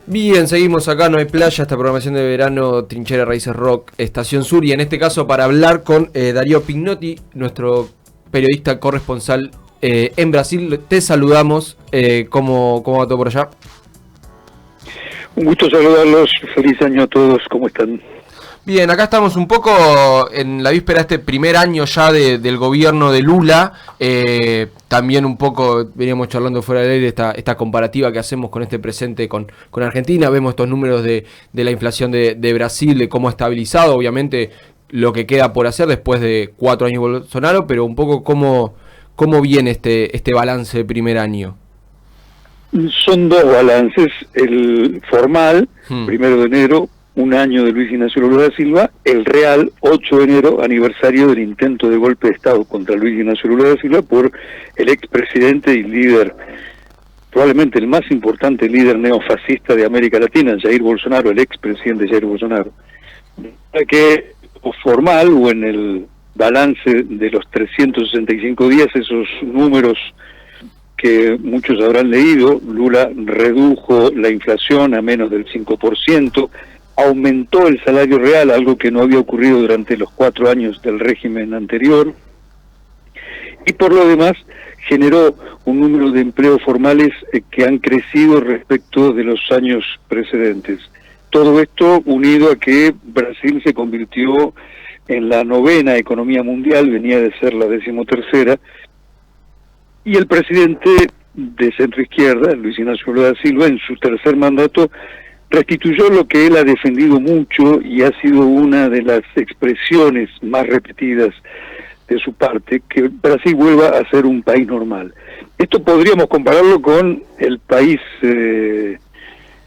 Bien, seguimos acá, No hay playa, esta programación de verano, Trinchera Raíces Rock, Estación Sur, y en este caso para hablar con Darío Pignotti, nuestro periodista corresponsal en Brasil. Te saludamos, ¿cómo va todo por allá? Un gusto saludarlos, feliz año a todos, ¿cómo están? Bien, acá estamos un poco en la víspera de este primer año ya del gobierno de Lula. También un poco veníamos charlando fuera del aire esta comparativa que hacemos con este presente con Argentina. Vemos estos números de la inflación de Brasil, de cómo ha estabilizado, obviamente, lo que queda por hacer después de 4 años de Bolsonaro, pero un poco cómo viene este balance de primer año. Son dos balances, el formal, 1 de enero, un año de Luis Ignacio Lula da Silva; el real, 8 de enero, aniversario del intento de golpe de Estado contra Luis Ignacio Lula da Silva por el expresidente y líder, probablemente el más importante líder neofascista de América Latina, Jair Bolsonaro, el expresidente Jair Bolsonaro. Que formal, o en el balance de los 365 días, esos números que muchos habrán leído, Lula redujo la inflación a menos del 5%, aumentó el salario real, algo que no había ocurrido durante los 4 años del régimen anterior, y por lo demás generó un número de empleos formales que han crecido respecto de los años precedentes. Todo esto unido a que Brasil se convirtió en la 9ª economía mundial, venía de ser la 13ª, y el presidente de centroizquierda, Luis Ignacio Lula da Silva, en su tercer mandato, restituyó lo que él ha defendido mucho y ha sido una de las expresiones más repetidas de su parte, que Brasil vuelva a ser un país normal. Esto podríamos compararlo con el país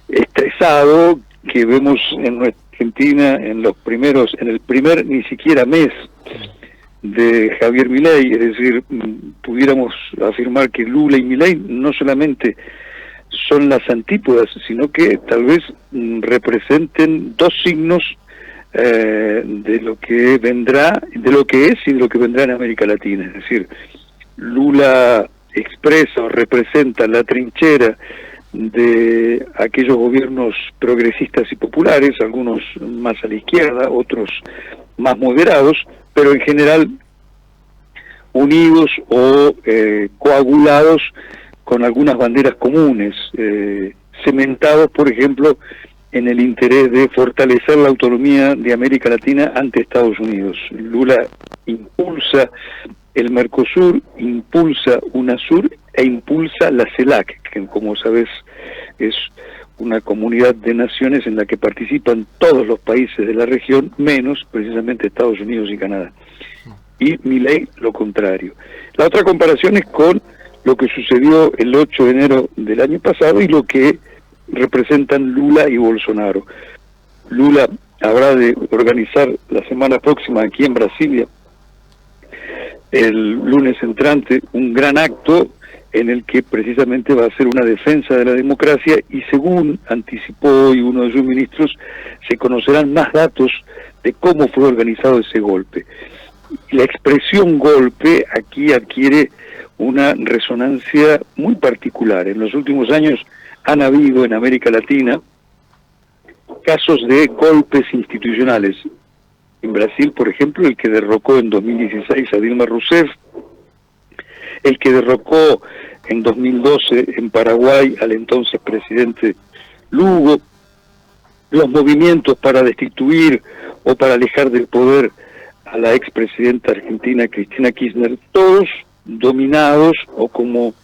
estresado que vemos en nuestra Argentina en el primer ni siquiera mes de Javier Milei. Es decir, pudiéramos afirmar que Lula y Milei no solamente son las antípodas, sino que tal vez representen dos signos de lo que vendrá, de lo que es y de lo que vendrá en América Latina. Es decir, Lula expresa o representa la trinchera de aquellos gobiernos progresistas y populares, algunos más a la izquierda, otros más moderados, pero en general unidos o coagulados con algunas banderas comunes, cementados, por ejemplo, en el interés de fortalecer la autonomía de América Latina ante Estados Unidos. Lula impulsa el Mercosur, impulsa UNASUR e impulsa la CELAC, que como sabes es una comunidad de naciones en la que participan todos los países de la región, menos precisamente Estados Unidos y Canadá. Y Milei lo contrario. La otra comparación es con lo que sucedió el 8 de enero del año pasado y lo que representan Lula y Bolsonaro. Lula habrá de organizar la semana próxima aquí en Brasilia, el lunes entrante, un gran acto en el que precisamente va a ser una defensa de la democracia, y según anticipó hoy uno de sus ministros, se conocerán más datos de cómo fue organizado ese golpe. La expresión golpe aquí adquiere una resonancia muy particular. En los últimos años han habido en América Latina casos de golpes institucionales. En Brasil, por ejemplo, el que derrocó en 2016 a Dilma Rousseff, el que derrocó en 2012 en Paraguay al entonces presidente Lugo, los movimientos para destituir o para alejar del poder a la expresidenta argentina Cristina Kirchner, todos dominados o como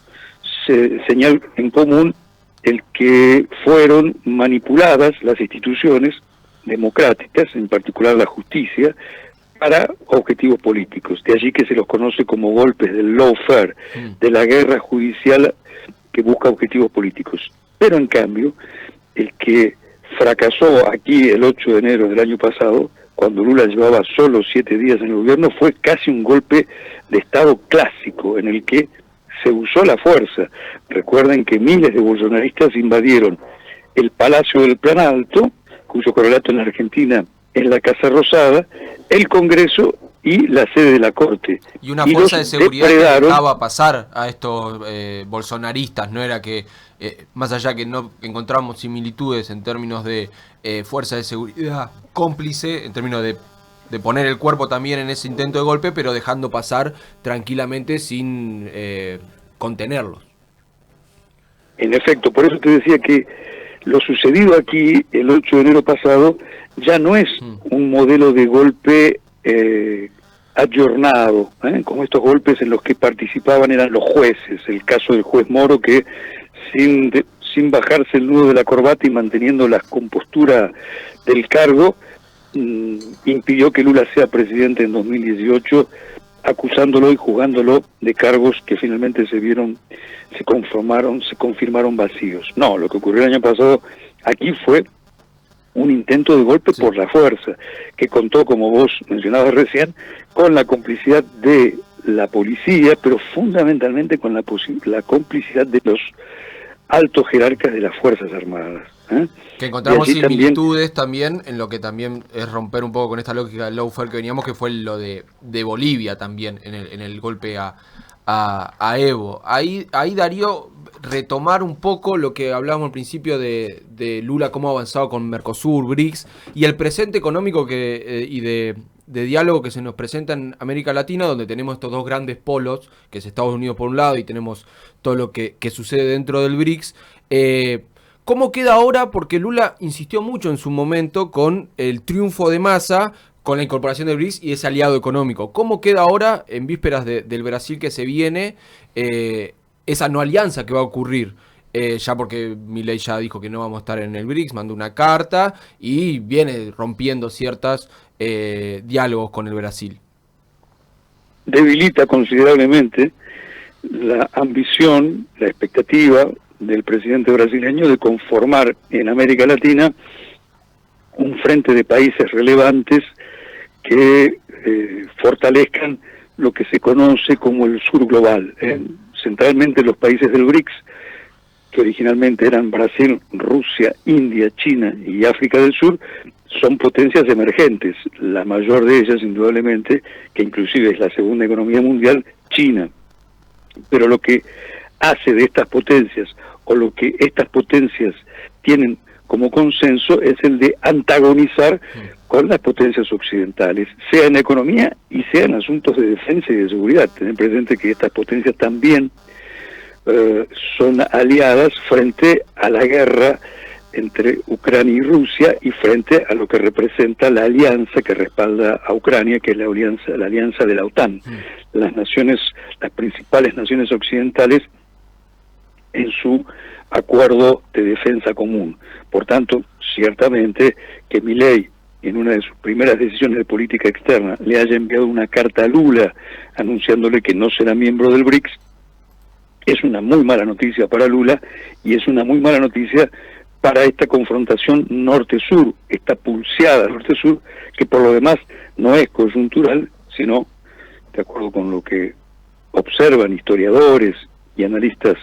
señal en común el que fueron manipuladas las instituciones democráticas, en particular la justicia, para objetivos políticos. De allí que se los conoce como golpes del lawfare, de la guerra judicial que busca objetivos políticos. Pero en cambio, el que fracasó aquí el 8 de enero del año pasado, cuando Lula llevaba solo 7 días en el gobierno, fue casi un golpe de Estado clásico, en el que se usó la fuerza. Recuerden que miles de bolsonaristas invadieron el Palacio del Planalto, cuyo correlato en la Argentina es la Casa Rosada, el Congreso y la sede de la Corte. Y una fuerza de seguridad que depredaron. dejaba pasar a estos bolsonaristas, no era que, más allá que no encontramos similitudes en términos de fuerza de seguridad cómplice, en términos de poner el cuerpo también en ese intento de golpe, pero dejando pasar tranquilamente sin contenerlos. En efecto, por eso te decía que lo sucedido aquí el 8 de enero pasado ya no es un modelo de golpe ayornado, como estos golpes en los que participaban eran los jueces, el caso del juez Moro que sin bajarse el nudo de la corbata y manteniendo la compostura del cargo, impidió que Lula sea presidente en 2018, acusándolo y juzgándolo de cargos que finalmente se confirmaron vacíos. No, lo que ocurrió el año pasado aquí fue un intento de golpe por la fuerza, que contó, como vos mencionabas recién, con la complicidad de la policía, pero fundamentalmente con la complicidad de los altos jerarcas de las Fuerzas Armadas. Que encontramos similitudes también en lo que también es romper un poco con esta lógica del lawfare que veníamos, que fue lo de Bolivia también, en el golpe a Evo. Ahí Darío, retomar un poco lo que hablábamos al principio de Lula, cómo ha avanzado con Mercosur, BRICS, y el presente económico y de diálogo que se nos presenta en América Latina, donde tenemos estos dos grandes polos, que es Estados Unidos por un lado, y tenemos todo lo que sucede dentro del BRICS. ¿Cómo queda ahora? Porque Lula insistió mucho en su momento con el triunfo de Massa, con la incorporación del BRICS y ese aliado económico. ¿Cómo queda ahora, en vísperas del Brasil que se viene, esa no alianza que va a ocurrir? Ya porque Milei ya dijo que no vamos a estar en el BRICS, mandó una carta y viene rompiendo ciertos diálogos con el Brasil. Debilita considerablemente la ambición, la expectativa del presidente brasileño de conformar en América Latina un frente de países relevantes que fortalezcan lo que se conoce como el sur global. Centralmente los países del BRICS, que originalmente eran Brasil, Rusia, India, China y África del Sur, son potencias emergentes, la mayor de ellas indudablemente, que inclusive es la segunda economía mundial, China. Pero lo que hace de estas potencias, o lo que estas potencias tienen como consenso, es el de antagonizar con las potencias occidentales, sea en economía y sea en asuntos de defensa y de seguridad. Tener presente que estas potencias también son aliadas frente a la guerra entre Ucrania y Rusia y frente a lo que representa la alianza que respalda a Ucrania, que es la alianza de la OTAN. Las principales naciones occidentales en su acuerdo de defensa común. Por tanto, ciertamente que Milei, en una de sus primeras decisiones de política externa, le haya enviado una carta a Lula anunciándole que no será miembro del BRICS, es una muy mala noticia para Lula y es una muy mala noticia para esta confrontación norte-sur, esta pulseada norte-sur, que por lo demás no es coyuntural, sino, de acuerdo con lo que observan historiadores y analistas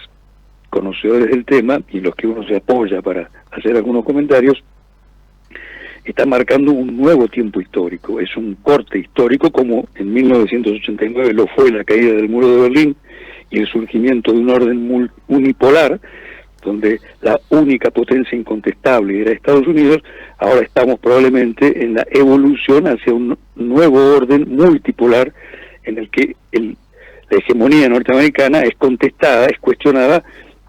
conocedores del tema, y los que uno se apoya para hacer algunos comentarios, está marcando un nuevo tiempo histórico. Es un corte histórico como en 1989 lo fue la caída del muro de Berlín y el surgimiento de un orden unipolar, donde la única potencia incontestable era Estados Unidos. Ahora estamos probablemente en la evolución hacia un nuevo orden multipolar en el que la hegemonía norteamericana es contestada, es cuestionada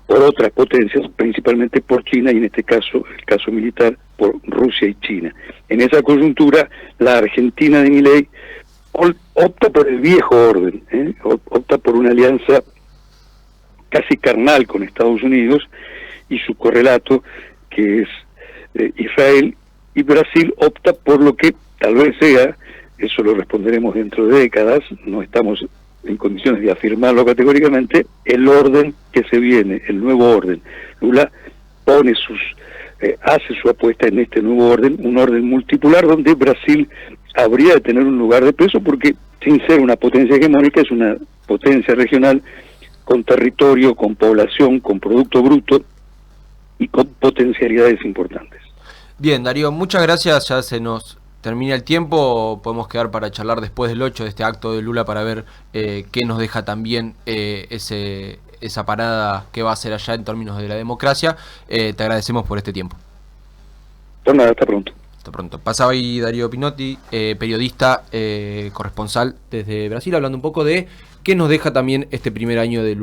por otras potencias, principalmente por China y en este caso, el caso militar, por Rusia y China. En esa coyuntura, la Argentina de Milei opta por el viejo orden, opta por una alianza casi carnal con Estados Unidos y su correlato, que es Israel, y Brasil opta por lo que tal vez sea, eso lo responderemos dentro de décadas, no estamos en condiciones de afirmarlo categóricamente, el orden que se viene, el nuevo orden. Lula pone hace su apuesta en este nuevo orden, un orden multipolar donde Brasil habría de tener un lugar de peso porque, sin ser una potencia hegemónica, es una potencia regional con territorio, con población, con producto bruto y con potencialidades importantes. Bien, Darío, muchas gracias. Ya se nos termina el tiempo, podemos quedar para charlar después del 8 de este acto de Lula para ver qué nos deja también esa parada que va a hacer allá en términos de la democracia. Te agradecemos por este tiempo. Por nada, hasta pronto. Hasta pronto. Pasaba ahí Darío Pinotti, periodista, corresponsal desde Brasil, hablando un poco de qué nos deja también este primer año de Lula.